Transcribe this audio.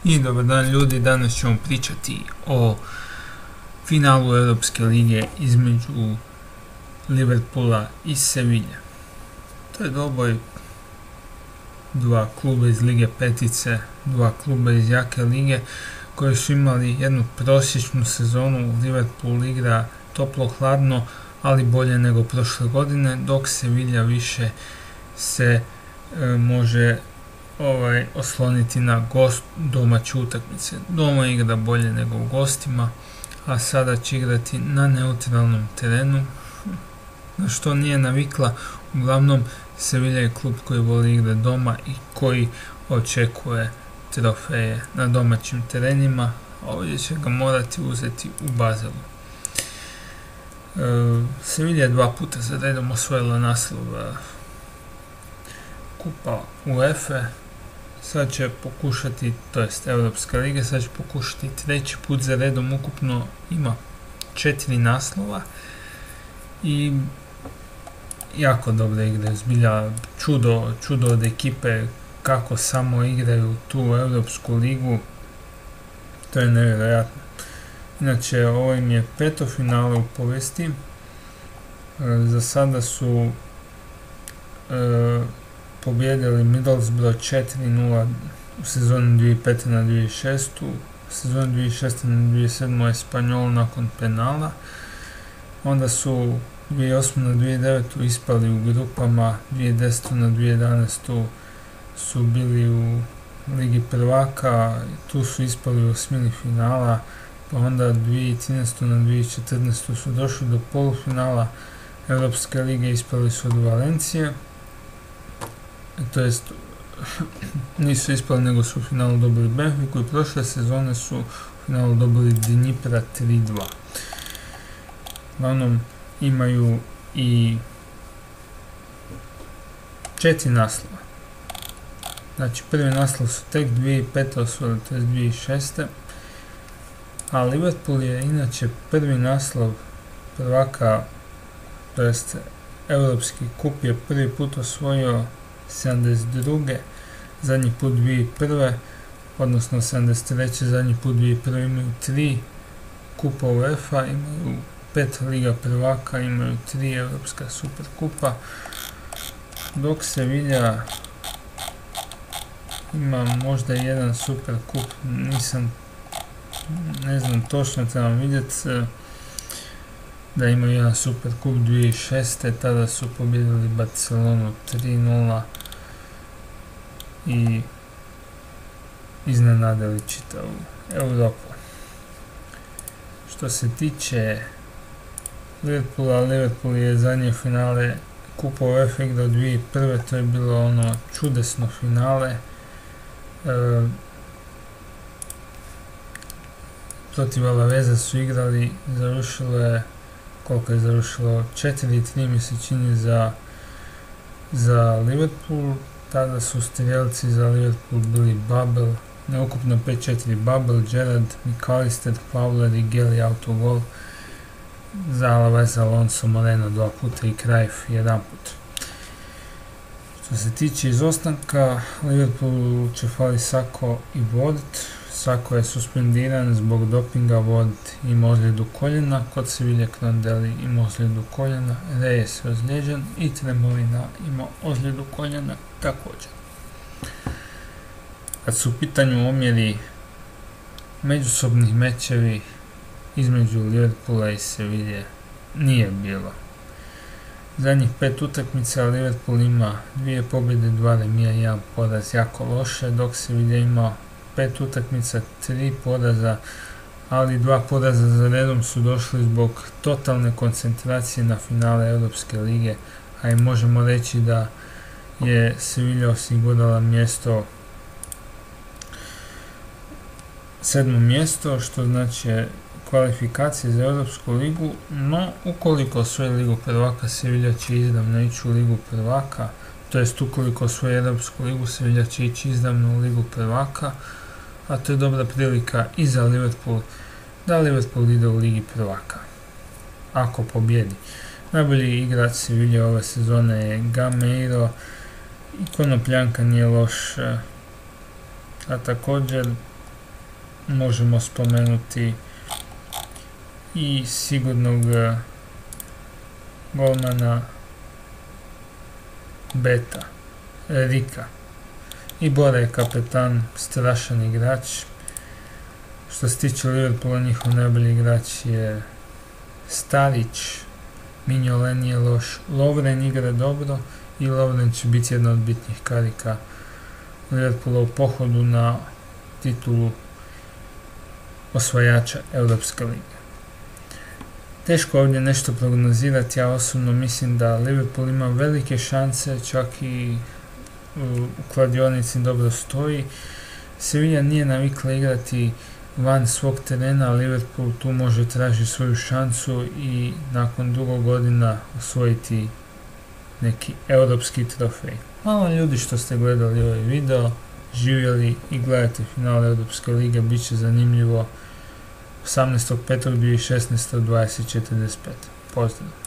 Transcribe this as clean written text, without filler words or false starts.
I dobar dan ljudi, danas ćemo pričati o finalu Europske lige između Liverpoola i Sevilje. To je dvoboj dva kluba iz Lige Petice, dva kluba iz jake lige koji su imali jednu prosječnu sezonu. Liverpool igra toplo-hladno, ali bolje nego prošle godine, dok Sevilja više se može osloniti na domaće utakmice. Doma igra bolje nego u gostima, a sada će igrati na neutralnom terenu, na što nije navikla. Uglavnom, Sevilja je klub koji voli igrati doma i koji očekuje trofeje na domaćim terenima, a ovdje će ga morati uzeti u Bazelu. Sevilja je dva puta za redom osvojila naslov Kupa UEFA. Sad će pokušati, to jest Europska liga, sad će pokušati treći put za redom. Ukupno ima 4 naslova i jako dobro igraju, zbilja čudo od ekipe kako samo igraju tu Europsku ligu, to je nevjerojatno. Inače, ovo im je 5. finale u povijesti, za sada su pobjedili Middlesbrough 4-0 u sezoni 2005. na 2006. U sezoni 2006. na 2007. Espanjol nakon penala. Onda su 2008. na 2009. ispali u grupama, 2010. na 2011. su bili u Ligi prvaka, tu su ispali u osmini finala, pa onda 2013. na 2014. su došli do polufinala Europske lige, ispali su od Valencije. To jest, nisu ispali nego su u finalu dobili Benfiku i prošle sezone su u finalu dobili Dnipra 3-2. Uglavnom imaju i 4 naslova. Znači, prvi naslov su tek 2005. osvojili, to je 2006. A Liverpool je inače prvi naslov prvaka, to jest Europski kup je prvi put osvojio 72. zadnji put 2001. odnosno 73. zadnji put 2001. imaju 3 kupa UEFA, imaju 5 liga prvaka, imaju 3 Europska super kupa, dok Sevilja ima možda jedan super kup, ne znam točno, trebam vidjeti da imaju jedan super kup 2006. tada su pobjedili Barcelonu 3-0 i iznenadili čitavu Europu. Što se tiče Liverpoola, Liverpool je zadnje finale Kupa UEFA igrao 2001. To je bilo ono čudesno finale. Protiv Alaveza su igrali, završilo je, koliko je završilo, 4-3 mi se čini za Liverpool. Tada su strijelci za Liverpool bili Babel, neukupno 5-4, Babel, Gerrard, McAllister, Fowler i Geli autogol. Za Alaveza Alonso Moreno 2 puta i Cruyff 1 put. Što se tiče izostanka, Liverpool će fali Sako i Ward. Sako je suspendiran zbog dopinga, Ward ima ozljedu koljena, kod Sevilje Knondeli ima ozljedu koljena, Reyes je ozlijeđen i Tremolina ima ozljedu koljena također. Kad su u pitanju omjeri međusobnih mečevi između Liverpoola i Sevilje, nije bilo. Zadnjih 5 utakmica Liverpool ima 2 pobjede, 2 remija i 1 poraz, jako loše, dok Sevilja ima 5 utakmica, 3 poraza, ali 2 poraza za redom su došli zbog totalne koncentracije na finale Europske lige, a i možemo reći da je Sevilja osigurala mjesto, 7. mjesto, što znači kvalifikacije za Europsku ligu, no ukoliko osvoji Ligu prvaka, Sevilja će izravno ići u Ligu prvaka, to jest ukoliko osvoji Europsku ligu, Sevilja će ići izravno u Ligu prvaka, a to je dobra prilika i za Liverpool, da Liverpool ide u Ligi prvaka, ako pobjedi. Najbolji igrač Sevilje ove sezone je Gameiro i Konopljanka nije loš, a također možemo spomenuti i sigurnog golmana Beta, Rika. I Bora je kapetan, strašan igrač. Što se tiče Liverpoola, njihov najbolji igrač je Starić, Mignolet nije loš, Lovren igra dobro i Lovren će biti jedna od bitnih karika Liverpoola u pohodu na titulu osvajača Europske lige. Teško ovdje nešto prognozirati, ja osobno mislim da Liverpool ima velike šanse, čak i u kladionici dobro stoji. Sevilla nije navikla igrati van svog terena, Liverpool tu može tražiti svoju šansu i nakon dugo godina osvojiti neki europski trofej. Hvala ljudi što ste gledali ovaj video, živjeli i gledajte finale Europske lige, bit će zanimljivo 18.5.2016 u 20:45. Pozdrav!